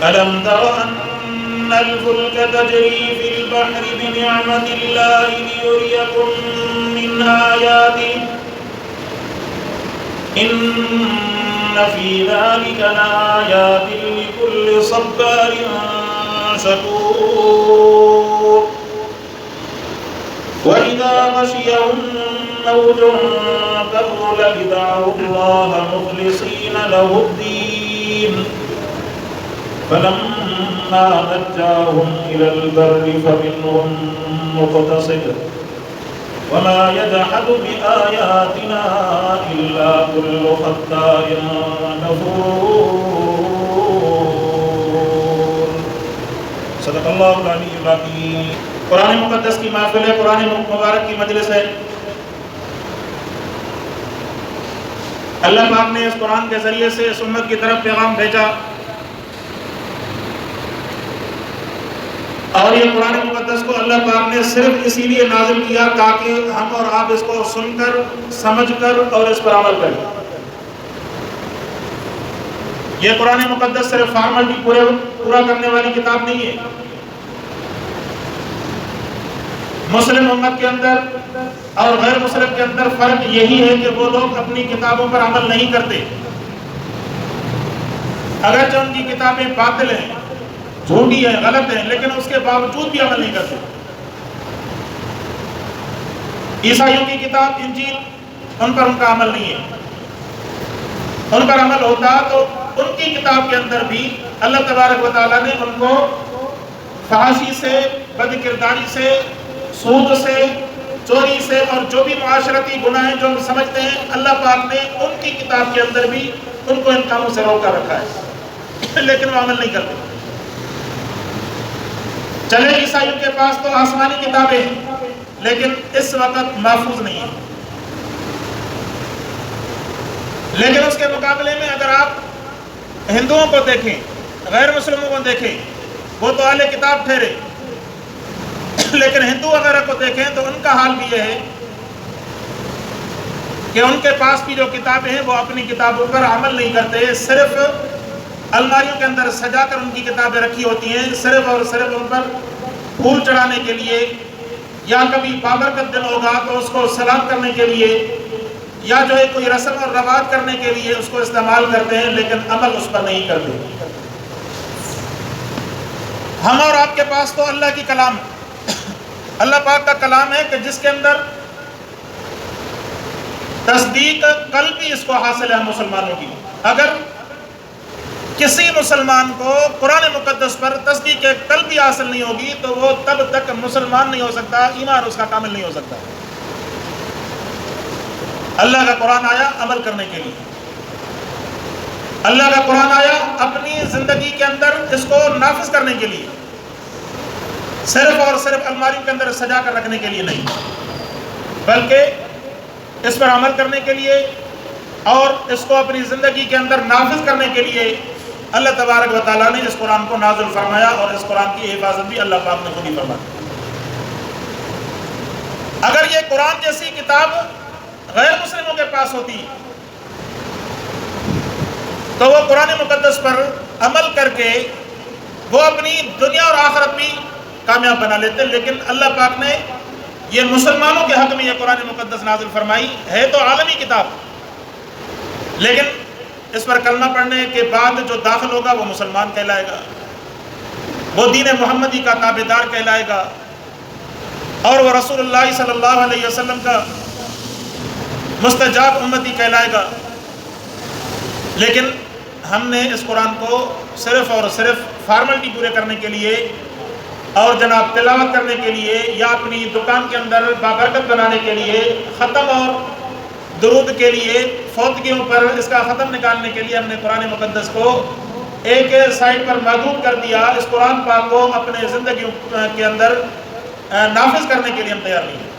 ألم تر أن الفلك تجري في البحر بنعمة الله ليريكم من آياته إن في ذلك لآيات لكل صبار شكور وإذا غشيهم موج كالظلل دعوا الله مخلصين له الدين فلما نجاهم إلى البر فمنهم مقتصد وما يجحد بآياتنا إلا كل ختار كفور صدق اللہ العلی العظیم۔ قرآن مقدس کی محفل ہے، قرآن مبارک کی مجلس ہے۔ اللہ پاک نے اس قرآن کے ذریعے سے اس امت کی طرف پیغام بھیجا، اور یہ قرآن مقدس کو اللہ پاک نے صرف اسی لیے نازل کیا تاکہ ہم اور آپ اس کو سن کر، سمجھ کر اور اس پر عمل کریں۔ یہ قرآن مقدس صرف فارملٹی پورا کرنے والی کتاب نہیں ہے۔ مسلم امت کے اندر اور غیر مسلم کے اندر فرق یہی ہے کہ وہ لوگ اپنی کتابوں پر عمل نہیں کرتے، اگرچہ ان کی کتابیں باطل ہیں، جھوٹی ہیں، غلط ہیں، لیکن اس کے باوجود بھی عمل نہیں کرتے۔ عیسائیوں کی کتاب انجیل، ان پر ان کا عمل نہیں ہے۔ ان پر عمل ہوتا تو ان کی کتاب کے اندر بھی اللہ تبارک و تعالیٰ نے ان کو فحاشی سے، بد کرداری سے، سود سے، چوری سے اور جو بھی معاشرتی گناہیں جو ہم سمجھتے ہیں، اللہ پاک نے ان کی کتاب کے اندر بھی ان کو ان کاموں سے روکا رکھا ہے، لیکن وہ عمل نہیں کرتے۔ چلے عیسائیوں کے پاس تو آسمانی کتابیں ہیں، لیکن اس وقت محفوظ نہیں ہیں۔ لیکن اس کے مقابلے میں اگر آپ ہندوؤں کو دیکھیں، غیر مسلموں کو دیکھیں، وہ تو اہل کتاب ٹھہرے، لیکن ہندو وغیرہ کو دیکھیں تو ان کا حال بھی یہ ہے کہ ان کے پاس بھی جو کتابیں ہیں وہ اپنی کتابوں پر عمل نہیں کرتے، صرف الماریوں کے اندر سجا کر ان کی کتابیں رکھی ہوتی ہیں، صرف اور صرف ان پر پھول چڑھانے کے لیے، یا کبھی بابرکت دن ہوگا تو اس کو سلام کرنے کے لیے، یا جو ہے کوئی رسم اور رواج کرنے کے لیے اس کو استعمال کرتے ہیں، لیکن عمل اس پر نہیں کرتے۔ ہم اور آپ کے پاس تو اللہ کی کلام، اللہ پاک کا کلام ہے کہ جس کے اندر تصدیق قلبی اس کو حاصل ہے مسلمانوں کی۔ اگر کسی مسلمان کو قرآن مقدس پر تصدیق قلبی حاصل نہیں ہوگی تو وہ تب تک مسلمان نہیں ہو سکتا، ایمان اس کا کامل نہیں ہو سکتا۔ اللہ کا قرآن آیا عمل کرنے کے لیے، اللہ کا قرآن آیا اپنی زندگی کے اندر اس کو نافذ کرنے کے لیے، صرف اور صرف الماریوں کے اندر سجا کر رکھنے کے لیے نہیں، بلکہ اس پر عمل کرنے کے لیے اور اس کو اپنی زندگی کے اندر نافذ کرنے کے لیے اللہ تبارک و تعالیٰ نے اس قرآن کو نازل فرمایا، اور اس قرآن کی حفاظت بھی اللہ پاک نے خود ہی فرمائی۔ اگر یہ قرآن جیسی کتاب غیر مسلموں کے پاس ہوتی تو وہ قرآن مقدس پر عمل کر کے وہ اپنی دنیا اور آخرت بھی کامیاب بنا لیتے، لیکن اللہ پاک نے یہ مسلمانوں کے حق میں یہ قرآن مقدس نازل فرمائی ہے، تو عالمی کتاب، لیکن اس پر کلمہ پڑھنے کے بعد جو داخل ہوگا وہ مسلمان کہلائے گا، وہ دین محمدی کا تابعدار کہلائے گا، اور وہ رسول اللہ صلی اللہ علیہ وسلم کا مستجاب امتی کہلائے گا۔ لیکن ہم نے اس قرآن کو صرف اور صرف فارملٹی پورے کرنے کے لیے اور جناب تلاوت کرنے کے لیے یا اپنی دکان کے اندر بابرکت بنانے کے لیے، ختم اور درود کے لیے، فوتگیوں پر اس کا ختم نکالنے کے لیے ہم نے قرآن مقدس کو ایک سائڈ پر محدود کر دیا۔ اس قرآن پاک کو اپنے زندگیوں کے اندر نافذ کرنے کے لیے ہم تیار نہیں ہیں۔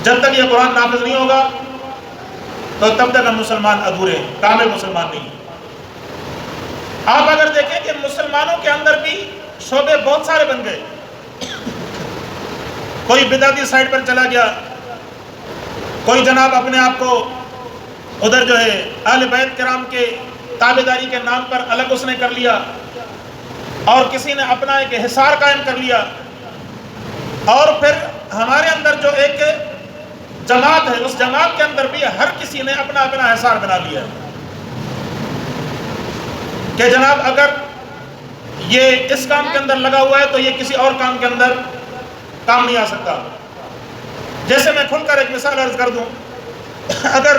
جب تک یہ قرآن نافذ نہیں ہوگا تو تب تک ہم مسلمان ادھورے ہیں، کامل مسلمان نہیں ہیں۔ آپ اگر دیکھیں کہ مسلمانوں کے اندر بھی شعبے بہت سارے بن گئے، کوئی بدعتی سائٹ پر چلا گیا، کوئی جناب اپنے آپ کو ادھر جو ہے اہل بیت کرام کے تابعداری کے نام پر الگ اس نے کر لیا، اور کسی نے اپنا ایک حصار قائم کر لیا، اور پھر ہمارے اندر جو ایک جماعت ہے اس جماعت کے اندر بھی ہر کسی نے اپنا اپنا حصار بنا لیا کہ جناب اگر یہ اس کام کے اندر لگا ہوا ہے تو یہ کسی اور کام کے اندر کام نہیں آ سکتا۔ جیسے میں کھل کر ایک مثال عرض کر دوں، اگر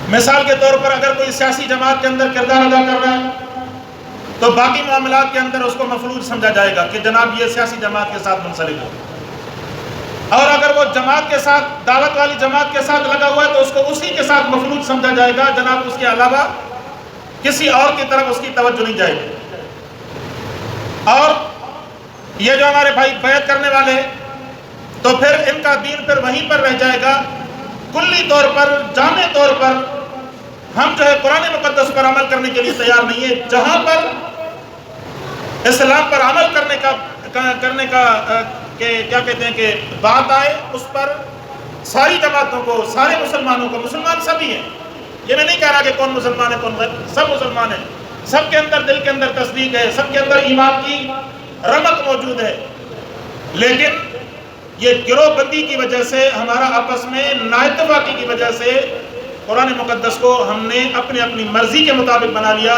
مثال کے طور پر اگر کوئی سیاسی جماعت کے اندر کردار ادا کر رہا ہے تو باقی معاملات کے اندر اس کو مفلوج سمجھا جائے گا کہ جناب یہ سیاسی جماعت کے ساتھ منسلک ہے، اور اگر وہ جماعت کے ساتھ دعوت والی جماعت کے ساتھ لگا ہوا ہے تو اس کو اسی کے ساتھ مفلوج سمجھا جائے گا، جناب اس کے علاوہ کسی اور کی طرف اس کی توجہ نہیں جائے گی۔ اور یہ جو ہمارے بھائی بیعت کرنے والے ہیں تو پھر ان کا دین پھر وہیں پر رہ جائے گا۔ کلی طور پر، جامع طور پر ہم جو ہے قرآن مقدس پر عمل کرنے کے لیے تیار نہیں ہے۔ جہاں پر اسلام پر عمل کرنے کا کیا کہتے ہیں کہ بات آئے، اس پر ساری جماعتوں کو، سارے مسلمانوں کو، مسلمان سبھی ہیں، یہ میں نہیں کہہ رہا کہ کون مسلمان ہے کون غیر، سب مسلمان ہیں، سب کے اندر دل کے اندر تصدیق ہے، سب کے اندر ایمان کی رمق موجود ہے، لیکن یہ گروہ بندی کی وجہ سے، ہمارا آپس میں نااتفاقی کی وجہ سے قرآن مقدس کو ہم نے اپنی اپنی مرضی کے مطابق بنا لیا۔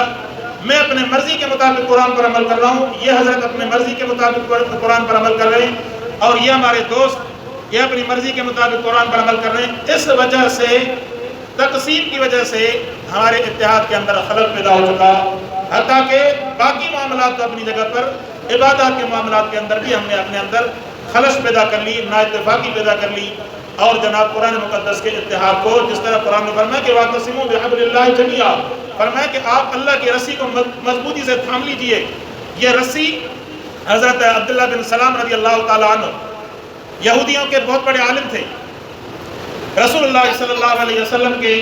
میں اپنے مرضی کے مطابق قرآن پر عمل کر رہا ہوں، یہ حضرت اپنے مرضی کے مطابق قرآن پر عمل کر رہے ہیں، اور یہ ہمارے دوست یہ اپنی مرضی کے مطابق قرآن پر عمل کر رہے ہیں۔ اس وجہ سے، تقسیم کی وجہ سے ہمارے اتحاد کے اندر خلل پیدا ہو چکا، حتیٰ کہ باقی معاملات تو اپنی جگہ پر، عبادات کے معاملات کے اندر بھی ہم نے اپنے اندر خلش پیدا کر لی، نااتفاقی پیدا کر لی، اور جناب قرآن مقدس کے اتحاد کو، جس طرح قرآن نے فرمایا کہ وَاعْتَصِمُوا بِحَبْلِ اللَّهِ جَمِيعًا، فرمایا کہ آپ اللہ کی رسی کو مضبوطی سے تھام لیجئے۔ یہ رسی حضرت عبداللہ بن سلام رضی اللہ تعالیٰ عنہ یہودیوں کے بہت بڑے عالم تھے، رسول اللہ صلی اللہ علیہ وسلم کے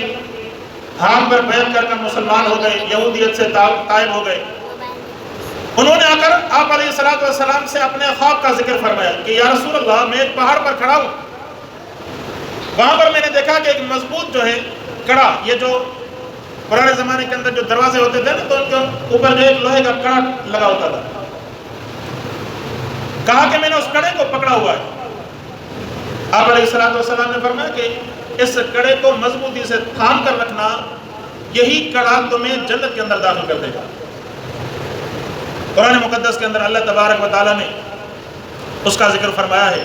ہاتھ پر بیعت کر مسلمان ہو گئے، یہودیت سے تائب ہو گئے۔ انہوں نے آ کر آپ علیہ السلام سے اپنے خواب کا ذکر فرمایا کہ یا رسول اللہ، میں ایک پہاڑ پر کھڑا ہوں، وہاں پر میں نے دیکھا کہ ایک مضبوط جو ہے کڑا، یہ جو پرانے زمانے کے اندر جو دروازے ہوتے تھے نا تو ان کے اوپر جو ایک لوہے کا کڑا لگا ہوتا تھا، کہا کہ میں نے اس کڑے کو پکڑا ہوا ہے۔ آپ علیہ السلام نے فرمایا کہ اس کڑے کو مضبوطی سے تھام کر رکھنا، یہی کڑا تمہیں جنت کے اندر داخل کر دے گا۔ قرآن مقدس کے اندر اللہ تبارک و تعالیٰ نے اس کا ذکر فرمایا ہے،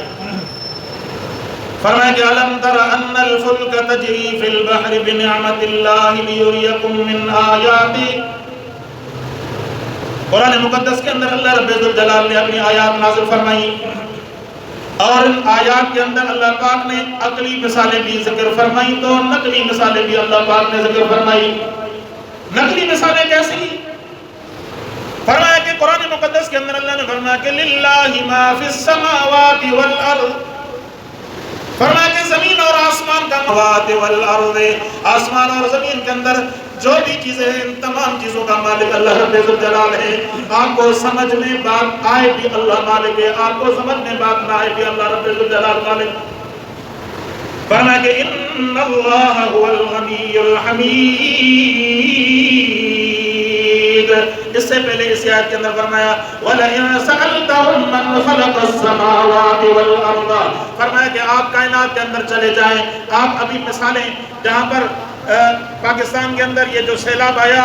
فرمایا کہ أَلَمْ تَرَ أَنَّ الْفُلْكَ تَجْرِي فِي الْبَحْرِ بِنِعْمَتِ اللَّهِ لِيُرِيَكُم مِّنْ آيَاتِهِ۔ قرآن مقدس کے اندر اللہ رب الجلال نے اپنی آیات نازل فرمائی، اور ان آیات کے اندر اللہ پاک نے عقلی مثالیں بھی ذکر فرمائی تو نقلی مثالیں بھی اللہ پاک نے ذکر فرمائی۔ نقلی مثالیں کیسی؟ فرمایا کہ قرآن مقدس کے اندر اللہ نے فرمایا کہ لِلَّهِ مَا فِي السَّمَاوَاتِ وَالْأَرْضِ، فرمایا کہ زمین اور آسمان کا موات والارض، آسمان اور زمین کے اندر جو بھی چیزیں ہیں ان تمام چیزوں کا مالک اللہ رب الجلال ہے۔ آپ کو سمجھ میں بات آئے بھی اللہ مالک ہے، آپ کو سمجھ میں بات نہ آئے بھی اللہ رب الجلال مالک۔ فرمایا کہ ان اللہ هو الغنی الحمید۔ اس سے پہلے اس آیت کے اندر فرمایا وَلَئِن سَأَلْتَهُم مَّنْ خَلَقَ السَّمَاوَاتِ وَالْأَرْضَ، فرمایا کہ آپ کائنات کے اندر چلے جائیں، آپ ابھی مثالیں جہاں پر پاکستان کے اندر یہ جو سیلاب آیا،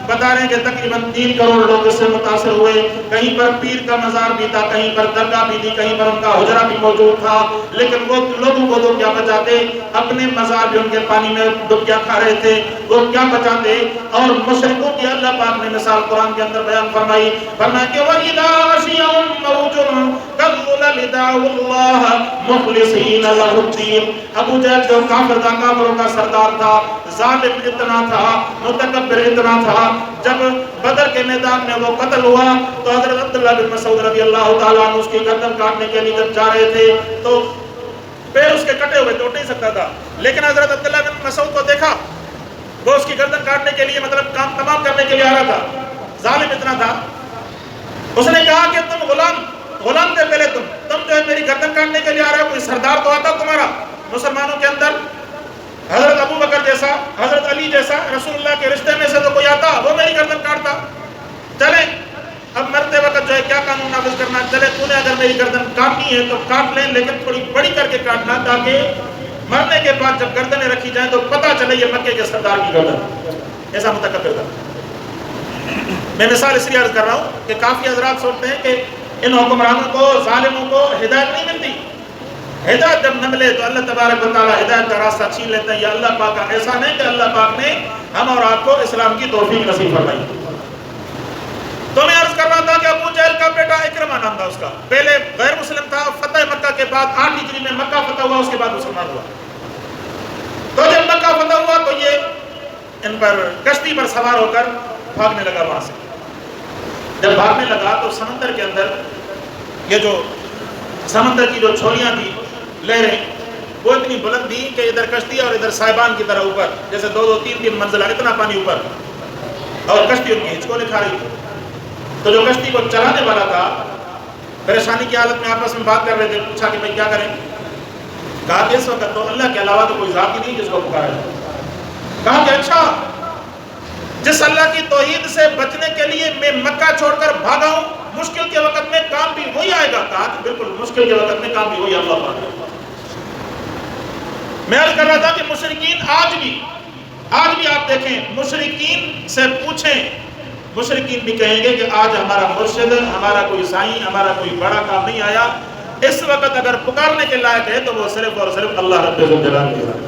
بتا رہے ہیں کہ تقریباً 3 کروڑ لوگ اس سے متاثر ہوئے، کہیں پر پیر کا مزار بھی تھا، کہیں پر درگاہ بھی تھی، کہیں پر ان کا حجرہ بھی موجود تھا، لیکن وہ لوگوں کو تو کیا بچاتے، اپنے مزار بھی ان کے پانی میں ڈبکیاں کھا رہے تھے، وہ کیا بچاتے۔ اور مشرکوں کی اللہ پاک نے مثال قرآن کے اندر بیان فرمائی، فرمایا کہ وَإِذَا غَشِيَهُم مَّوْجٌ كَالظُّلَلِ دَعَوُا اللَّهَ مُخْلِصِينَ لَهُ الدِّينَ۔ ابو جہل جو کافر تھا، کافروں کا سردار تھا، ظالم اتنا تھا، متکبر اتنا تھا، جب بدر کے میدان میں وہ قتل ہوا تو حضرت عبداللہ بن مسعود رضی اللہ تعالیٰ عنہ اس کی گردن کاٹنے کے لیے جب جا رہے تھے تو پیر اس کے کٹے ہوئے تو اٹھ نہیں سکتا تھا، لیکن حضرت عبداللہ بن مسعود کو دیکھا، وہ اس کی گردن کاٹنے کے لیے مطلب کام تمام کرنے کے لیے آ رہا تھا، ظالم اتنا تھا۔ اس نے کہا کہ تم غلام تھے پہلے، تم جو ہے میری گردن کاٹنے کے لیے آ رہے ہو، کوئی سردار تو آتا تمہارا مسلمانوں کے اندر، حضرت ابو بکر جیسا، حضرت علی جیسا، رسول اللہ کے رشتے میں سے تو کوئی آتا، کاٹتا، چلے اب مرتے وقت جو ہے کیا قانون نافذ کرنا، چلے تو نے اگر میری گردن کاٹنی ہے تو کاٹ لیں، لیکن تھوڑی بڑی کر کے کاٹنا تاکہ مرنے کے بعد جب گردنیں رکھی جائیں تو پتہ چلے یہ مکے کے سردار کی گردن. ایسا متکبر تھا. میں مثال اس لیے عرض کر رہا ہوں کہ کافی حضرات سوچتے ہیں کہ ان حکمرانوں کو، ظالموں کو ہدایت نہیں ملتی. ہدایت جب نہ ملے تو اللہ تبارک و تعالیٰ ہدایت کا راستہ چھین لیتے ہیں. یا اللہ پاک کا احسان ہے کہ اللہ پاک نے ہم اور آپ کو اسلام کی توفیق نصیب فرمائی. تو میں عرض کر رہا تھا کہ ابو جہل کا بیٹا اکرمہ نام تھا اس کا، پہلے غیر مسلم تھا، فتح مکہ کے بعد 8 ہجری میں مکہ فتح ہوا، اس کے بعد مسلمان ہوا. تو جب مکہ فتح ہوا تو یہ ان پر کشتی پر سوار ہو کر بھاگنے لگا. وہاں سے جب بھاگنے لگا تو سمندر کے اندر یہ جو سمندر کی جو چھولیاں تھی، لہریں، وہ اتنی بلند تھی کہ ادھر کشتی اور ادھر صاحبان کی طرح اوپر، جیسے 2-2 3-3 منزلہ اتنا پانی اوپر، اور کشتی ان کی ہچکولیں کھا رہی تھی. تو جو کشتی کو چلانے والا تھا پریشانی کی حالت میں آپس میں بات کر رہے تھے. پوچھا کہ بھائی کیا کریں؟ کہا کہ اس وقت تو اللہ کے علاوہ تو کوئی ذات ہی نہیں جس کو پکارا جائے. کہا کہ اچھا، جس اللہ کی توحید سے بچنے کے لیے میں مکہ چھوڑ کر بھاگا ہوں، مشکل کے وقت میں کام بھی وہی آئے گا. کہا کہ بالکل مشکل کے وقت میں کام بھی وہی اللہ پاک. میں عرض کر رہا تھا کہ مشرکین آج بھی آپ دیکھیں، مشرکین سے پوچھیں، مشرکین بھی کہیں گے کہ آج ہمارا مرشد، ہمارا کوئی سائیں، ہمارا کوئی بڑا کام نہیں آیا. اس وقت اگر پکارنے کے لائق ہے تو وہ صرف اور صرف اللہ رب الجلال کی ذات.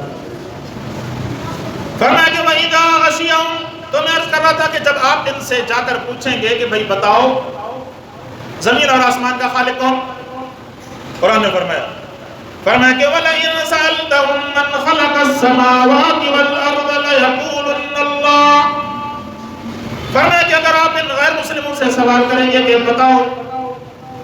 فرمایا کہ وَإِذَا غَشِيَهُمْ، تو میں عرض کر رہا تھا کہ جب آپ ان سے جا کر پوچھیں گے کہ بھئی بتاؤ زمین اور آسمان کا خالق کون؟ قرآن نے فرمایا کہ وَلَئِن سَأَلْتَهُم مَّنْ خَلَقَ السَّمَاوَاتِ وَالْأَرْضَ لَيَقُولُنَّ اللَّهُ. فرمایا کہ اگر آپ ان غیر مسلموں سے سوال کریں گے کہ بتاؤ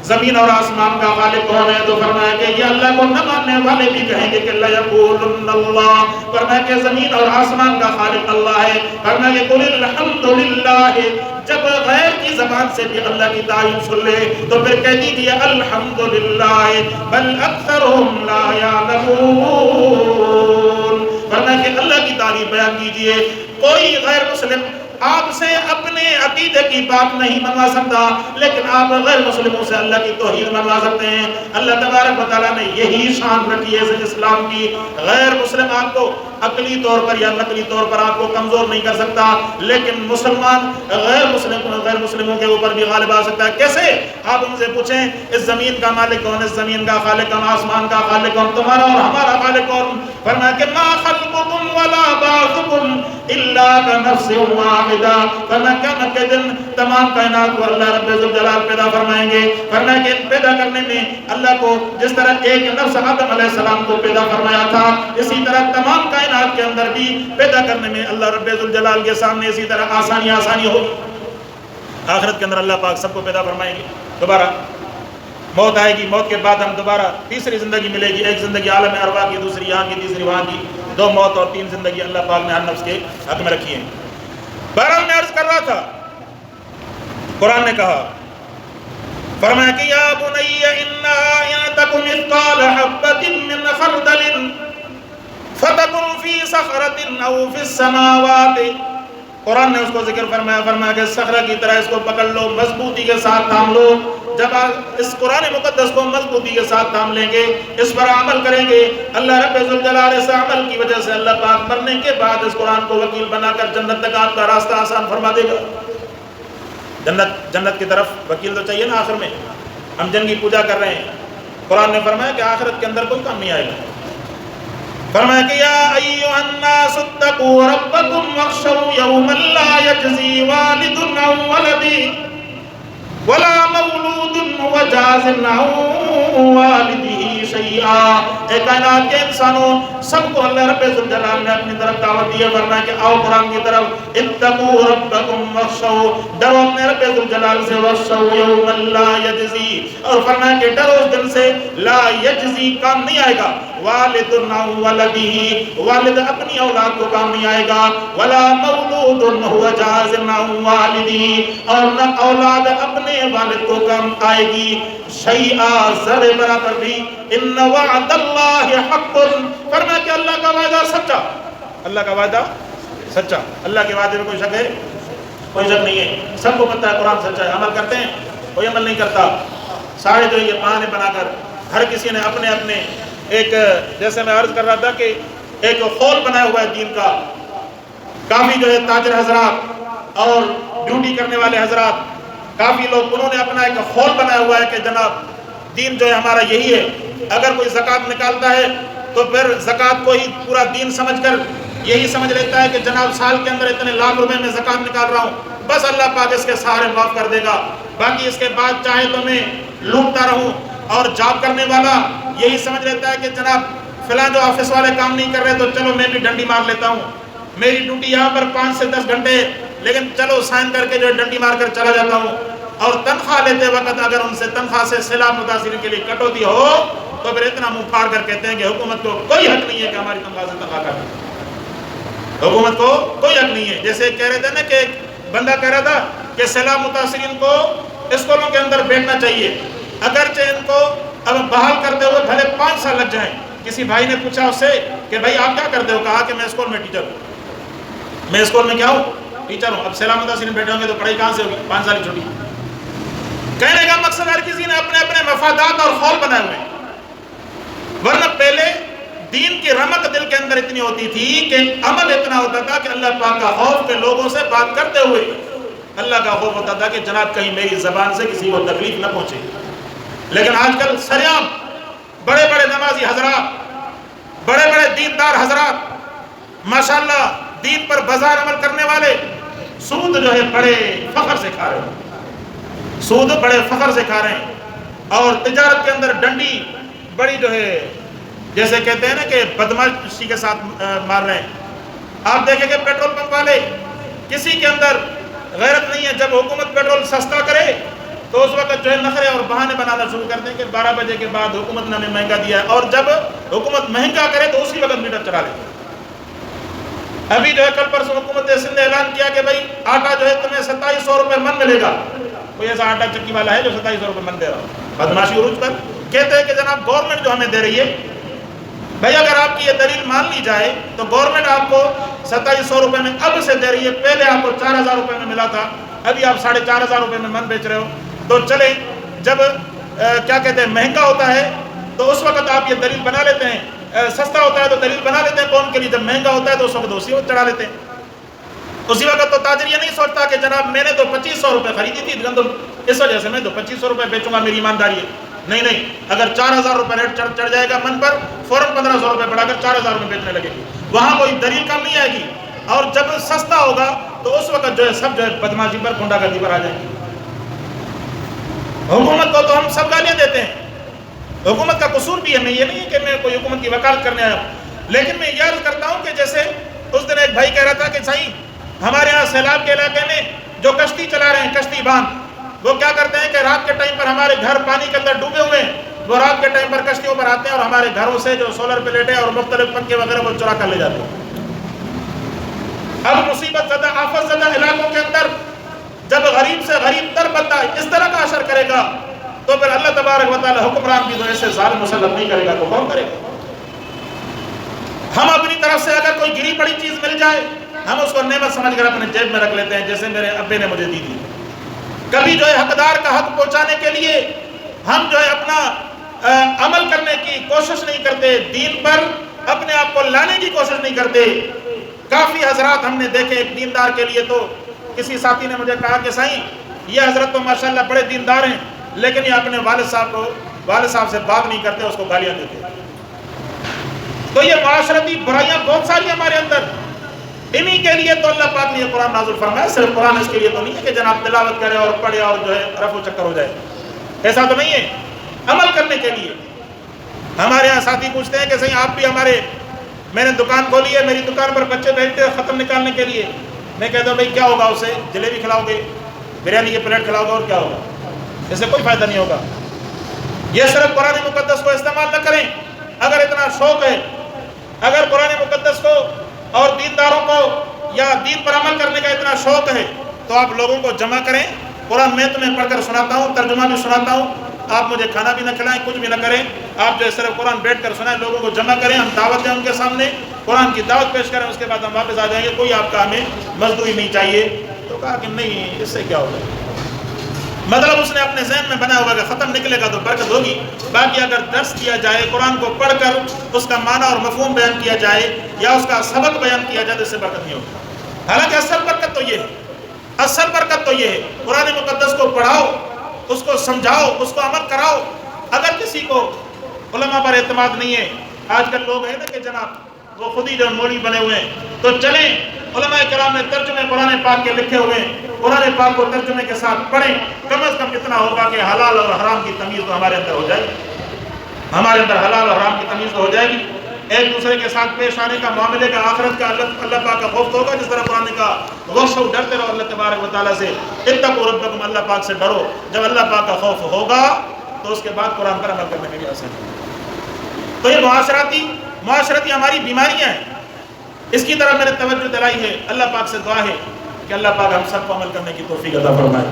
زمین اور آسمان کا خالق کون ہے، تو فرمایا کہ یہ اللہ کو نہ ماننے والے بھی کہیں گے کہ لَيَقُولُنَّ اللَّهُ. فرمایا کہ زمین اور آسمان کا خالق اللہ ہے. فرمایا کہ قُلِ الْحَمْدُ لِلَّهِ، جب غیر کی زبان سے بھی اللہ کی تعریف سن لے تو پھر کہہ دیجیے الحمدللہ بل اکثرهم لا یعلمون. فرمایا کہ اللہ کی تعریف بیان کیجیے. کوئی غیر مسلم آپ سے اپنے عقیدے کی بات نہیں منوا سکتا، لیکن آپ غیر مسلموں سے اللہ کی توحید منوا سکتے ہیں. اللہ تبارک و تعالیٰ نے یہی شان رکھی ہے اسلام کی. غیر مسلم آپ کو عقلی طور پر یا نقلی طور پر آپ کو کمزور نہیں کر سکتا، لیکن مسلمان غیر مسلموں کے اوپر بھی غالب آ سکتا ہے. کیسے؟ آپ ان سے پوچھیں اس زمین کا مالک کون، اس زمین کا خالق کون، آسمان کا خالق کون، تمہارا اور ہمارا خالق کون؟ فرمایا کہ ما خلقکم ولا بعثکم الا كنفس واحدہ. فرمایا قیامت کے دن تمام کائنات کو اللہ رب الجلال پیدا فرمائیں گے. فرمایا کہ پیدا کرنے میں اللہ کو جس طرح ایک نفس آدم علیہ السلام کو پیدا فرمایا تھا، اسی طرح تمام کائنات کے اندر بھی پیدا کرنے میں اللہ رب الجلال کے سامنے اسی طرح آسانی ہوگی. آخرت کے اندر اللہ پاک سب کو پیدا فرمائیں گے. دوبارہ موت آئے گی، موت کے بعد ہم دوبارہ تیسری زندگی ملے گی. ایک زندگی عالم ارواح کی، دوسری یہاں کی، تیسری وہاں کی. 2 موت اور 3 زندگی اللہ پاک نے ہر نفس کے حق میں رکھی ہے. بہرحال میں عرض کر رہا تھا، قرآن نے کہا، فرمایا کہ یا بنی انہا ان تک مثقال حبۃ من خردل فتکن فی صخرۃ او فی السماوات. قرآن نے اس کو ذکر فرمایا کہ صخرہ کی طرح اس کو پکڑ لو، مضبوطی کے ساتھ تھام لو. جب آپ اس قرآن مقدس کو مضبوطی کے ساتھ تھام لیں گے، اس پر عمل کریں گے، اللہ رب الجلال اس عمل کی وجہ سے اللہ پاک مرنے کے بعد اس قرآن کو وکیل بنا کر جنت تک آپ کا راستہ آسان فرما دے گا. جنت کی طرف وکیل تو چاہیے نا. آخر میں ہم جن کی پوجا کر رہے ہیں، قرآن نے فرمایا کہ آخرت کے اندر کوئی کام نہیں آئے گا. فرمایا کہ یا ایھا الناس اتقوا ربکم واخشوا یوما لا یجزی والد عن ولدہ ولا مولود هو جاز عن والدہ شیئا. اے کائنات کے انسانوں، سب کو اللہ رب الجلال نے اپنی طرف دعوت دی ہے. فرمایا کہ آؤ قرآن کی طرف، اتقوا ربکم واخشوا، ڈرو اپنے رب الجلال سے، واخشوا یوما لا یجزی، اور فرمایا کہ ڈرو اس دن سے لا یجزی، کام نہیں آئے گا، والد عن ولدہ، والد اپنی اولاد کو کام نہیں آئے گا، ولا مولود هو جاز عن والدہ، اور نہ اولاد اپنے والد کو کام آئے گی شیئا، ذرے برابر بھی. ان وعد اللہ حق، فرمایا کہ اللہ کا وعدہ سچا، اللہ کا وعدہ سچا. اللہ کے وعدے میں کوئی شک ہے؟ کوئی شک نہیں ہے، سب کو پتہ ہے قرآن سچا ہے، عمل کرتے ہیں، کوئی عمل نہیں کرتا۔ سارے جو یہ بہانے بنا کر ہر کسی نے اپنے اپنے ایک، جیسے میں عرض کر رہا تھا کہ ایک خول بنایا ہوا ہے دین کا، کافی جو ہے تاجر حضرات اور ڈیوٹی کرنے والے حضرات، کافی لوگ انہوں نے اپنا ایک خول بنایا ہوا ہے کہ جناب دین جو ہے ہمارا یہی ہے۔ اگر کوئی زکوٰۃ نکالتا ہے تو پھر زکوٰۃ کو ہی پورا دین سمجھ کر یہی سمجھ لیتا ہے کہ جناب سال کے اندر اتنے لاکھ روپے میں زکوٰۃ نکال رہا ہوں، بس اللہ پاک اس کے سارے معاف کر دے گا، باقی اس کے بعد چاہے تو میں لوٹتا رہوں۔ اور جاب کرنے والا یہی سمجھ لیتا ہے کہ جناب فلاں جو آفس والے کام نہیں کر رہے تو چلو میں بھی ڈنڈی مار لیتا ہوں، میری ڈیوٹی یہاں پر 5 سے 10 گھنٹے، لیکن چلو سائن کر کے جو ڈنڈی مار کر چلا جاتا ہوں۔ اور تنخواہ لیتے وقت اگر ان سے تنخواہ سے سیلاب متاثرین کے لیے کٹوتی ہو تو پھر اتنا منہ پھاڑ کر کہتے ہیں کہ حکومت کو کوئی حق نہیں ہے کہ ہماری تنخواہ سے تنخواہ کٹے، حکومت کو کوئی حق نہیں ہے۔ جیسے کہہ رہے تھے نا کہ ایک بندہ کہہ رہا تھا کہ سیلاب متاثرین کو اسکولوں کے اندر بیٹھنا چاہیے، اگرچہ ان کو اب بحال کرتے ہوئے بھلے 5 سال لگ جائیں۔ کسی بھائی نے پوچھا اس سے کہ بھائی آپ کیا کرتے ہو؟ کہا کہ میں اسکول میں ٹیچر ہوں۔ میں اسکول میں کیا ہوں؟ ٹیچر ہوں۔ اب سیلاب متاثرین بیٹھے ہوں گے تو پڑھائی کہاں سے ہوگی؟ 5 سال کی چھٹی۔ کہنے کا مقصد ہر کسی نے اپنے اپنے مفادات اور خول بنائے ہوئے، ورنہ پہلے دین کی رمق دل کے اندر اتنی ہوتی تھی کہ عمل اتنا ہوتا تھا کہ اللہ پاک کا خوف کے لوگوں سے بات کرتے ہوئے اللہ کا خوف ہوتا تھا کہ جناب کہیں میری زبان سے کسی کو تکلیف نہ پہنچے۔ لیکن آج کل سریعام بڑے بڑے نمازی حضرات، بڑے بڑے دیندار حضرات، ماشاءاللہ دین پر بازار عمل کرنے والے، سود جو ہے بڑے فخر سے کھا رہے ہیں، سود بڑے فخر سے کھا رہے ہیں، اور تجارت کے اندر ڈنڈی بڑی جو ہے جیسے کہتے ہیں نا کہ بدماشی کے ساتھ مار رہے ہیں۔ آپ دیکھیں کہ پیٹرول پمپ والے کسی کے اندر غیرت نہیں ہے، جب حکومت پیٹرول سستا کرے تو اس وقت جو ہے نخرے اور بہانے بنانا شروع کر دیں کہ 12 بجے کے بعد حکومت نے ہمیں مہنگا دیا ہے، اور جب حکومت مہنگا کرے تو اسی وقت میٹر چڑھا لیتے ہیں۔ ابھی جو ہے کل پرسوں حکومت سندھ نے اعلان کیا کہ بھائی آٹا جو ہے تمہیں 2700 روپے من ملے گا۔ کوئی ایسا آٹا چکی والا ہے جو 2700 روپے من دے رہا ہو؟ بدماشی عروج پر کہتے ہیں کہ جناب گورنمنٹ جو ہمیں دے رہی ہے، بھائی اگر آپ کی یہ دلیل مان لی جائے تو گورنمنٹ آپ کو 2700 روپے میں اب سے دے رہی ہے، پہلے آپ کو 4000 روپے میں ملا تھا، ابھی آپ 4500 روپے میں من بیچ رہے ہو۔ تو چلیں جب کیا کہتے ہیں مہنگا ہوتا ہے تو اس وقت آپ یہ دلیل بنا لیتے ہیں، سستا ہوتا ہے تو دلیل بنا لیتے ہیں قوم کے لیے، جب مہنگا ہوتا ہے تو اس وقت اسی وقت چڑھا لیتے ہیں۔ اسی وقت تو تاجر یہ نہیں سوچتا کہ جناب میں نے تو 2500 روپے خریدی تھی گندم، اس وجہ سے میں تو 2500 روپے بیچوں گا، میری ایمانداری ہے۔ نہیں نہیں، اگر 4000 روپے ریٹ چڑھ جائے گا من پر، فوراً 1500 روپے بڑھا کر 4000 روپے بیچنے لگے گی، وہاں کوئی دلیل کم نہیں آئے گی۔ اور جب سستا ہوگا تو اس وقت جو ہے سب جو ہے بدماشی پر، گنڈا گردی پر آ جائیں گے۔ حکومت کو تو ہم سب گالیاں دیتے ہیں، حکومت کا قصور بھی ہے، میں یہ نہیں ہے کہ میں کوئی حکومت کی وکالت کرنے آیا ہوں، لیکن میں یہ عرض کرتا ہوں کہ جیسے اس دن ایک بھائی کہہ رہا تھا کہ صحیح ہمارے ہاں سیلاب کے علاقے میں جو کشتی چلا رہے ہیں، کشتی باندھ، وہ کیا کرتے ہیں کہ رات کے ٹائم پر ہمارے گھر پانی کے اندر ڈوبے ہوئے ہیں، وہ رات کے ٹائم پر کشتیوں پر آتے ہیں اور ہمارے گھروں سے جو سولر پلیٹیں اور مختلف پنکھے وغیرہ وہ چرا کر لے جاتے ہیں۔ اب مصیبت زدہ، آفت زدہ علاقوں کے اندر جب غریب سے غریب تر بندہ اس طرح کا اثر کرے گا تو پھر اللہ تبارک و تعالی حکمران بھی تو ایسے ظالم مسلط نہیں کرے گا تو کون کرے گا؟ ہم اپنی طرف سے اگر کوئی گری پڑی چیز مل جائے ہم اس کو نعمت سمجھ کر اپنے جیب میں رکھ لیتے ہیں، جیسے میرے ابے نے مجھے دی تھی۔ کبھی جو ہے حقدار کا حق پہنچانے کے لیے ہم جو ہے اپنا عمل کرنے کی کوشش نہیں کرتے، دین پر اپنے آپ کو لانے کی کوشش نہیں کرتے۔ کافی حضرات ہم نے دیکھے ایک دیندار کے لیے، تو کسی ساتھی نے مجھے کہا کہ سائیں یہ حضرت تو ماشاءاللہ بڑے دیندار ہیں لیکن یہ اپنے والد صاحب سے بات نہیں کرتے، اس کو گالیاں دیتے۔ تو یہ معاشرتی برائیاں بہت ساری ہمارے اندر، انہی کے لیے تو اللہ پاک نے یہ قرآن نازل فرمایا۔ صرف قرآن اس کے لیے تو نہیں ہے کہ جناب تلاوت کرے اور پڑھے اور جو ہے رفع و چکر ہو جائے، ایسا تو نہیں ہے، عمل کرنے کے لیے۔ ہمارے یہاں ساتھی پوچھتے ہیں کہ صحیح آپ بھی ہمارے، میں نے دکان کھولی ہے، میری دکان پر بچے بیٹھتے ہیں ختم نکالنے کے لیے، میں کہتا ہوں بھائی کیا ہوگا، اسے جلیبی کھلاؤ گے، بریانی کی پلیٹ کھلاؤ گے، اور کیا ہوگا؟ اس سے کوئی فائدہ نہیں ہوگا۔ یہ صرف قرآن مقدس کو استعمال نہ کریں، اگر اتنا شوق ہے، اگر قرآن مقدس کو اور دینداروں کو یا دین پر عمل کرنے کا اتنا شوق ہے تو آپ لوگوں کو جمع کریں۔ قرآن میں تمہیں پڑھ کر سناتا ہوں، ترجمہ بھی سناتا ہوں، آپ مجھے کھانا بھی نہ کھلائیں، کچھ بھی نہ کریں، آپ جو صرف قرآن بیٹھ کر سنائیں، لوگوں کو جمع کریں، ہم دعوت دیں ان کے سامنے، قرآن کی دعوت پیش کریں، اس کے بعد ہم واپس آ جائیں گے، کوئی آپ کا ہمیں مزدوری نہیں چاہیے۔ تو کہا کہ نہیں، اس سے کیا ہوگا، مطلب اس نے اپنے ذہن میں بنا ہوا کہ ختم نکلے گا تو برکت ہوگی، باقی اگر درس کیا جائے، قرآن کو پڑھ کر اس کا معنی اور مفہوم بیان کیا جائے یا اس کا سبق بیان کیا جائے تو اس سے برکت نہیں ہوگی۔ حالانکہ اصل برکت تو یہ ہے، اصل برکت تو یہ ہے، قرآن مقدس کو پڑھاؤ، اس کو سمجھاؤ، اس کو عمل کراؤ۔ اگر کسی کو علماء پر اعتماد نہیں ہے، آج کل لوگ ہیں نا کہ جناب وہ خود ہی جو مولوی بنے ہوئے ہیں، تو چلیں علماء کرام نے ترجمے قرآن پاک کے لکھے ہوئے ہیں، قرآن پاک کو ترجمے کے ساتھ پڑھیں، کم از کم اتنا ہوگا کہ حلال اور حرام کی تمیز تو ہمارے اندر ہو جائے گی، ہمارے اندر حلال اور حرام کی تمیز تو ہو جائے گی، ایک دوسرے کے ساتھ پیش آنے کا، معاملے کا، آخرت کا، اللہ پاک کا خوف ہوگا، جس طرح قرآن نے کہا غوثو ڈرتے رہو اللہ تبارک و تعالیٰ سے، اتقوا ربکم، اللہ پاک سے ڈرو۔ جب اللہ پاک کا خوف ہوگا تو اس کے بعد قرآن پر عمل کرنے میں بھی آسانی ہوگی۔ تو یہ معاشرتی ہماری بیماریاں ہیں، اس کی طرف میں نے توجہ دلائی ہے۔ اللہ پاک سے دعا ہے کہ اللہ پاک ہم سب کو عمل کرنے کی توفیق عطا فرمائے،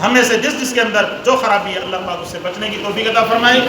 ہم میں سے جس کے اندر جو خرابی ہے اللہ پاک اس سے بچنے کی توفیق عطا فرمائے۔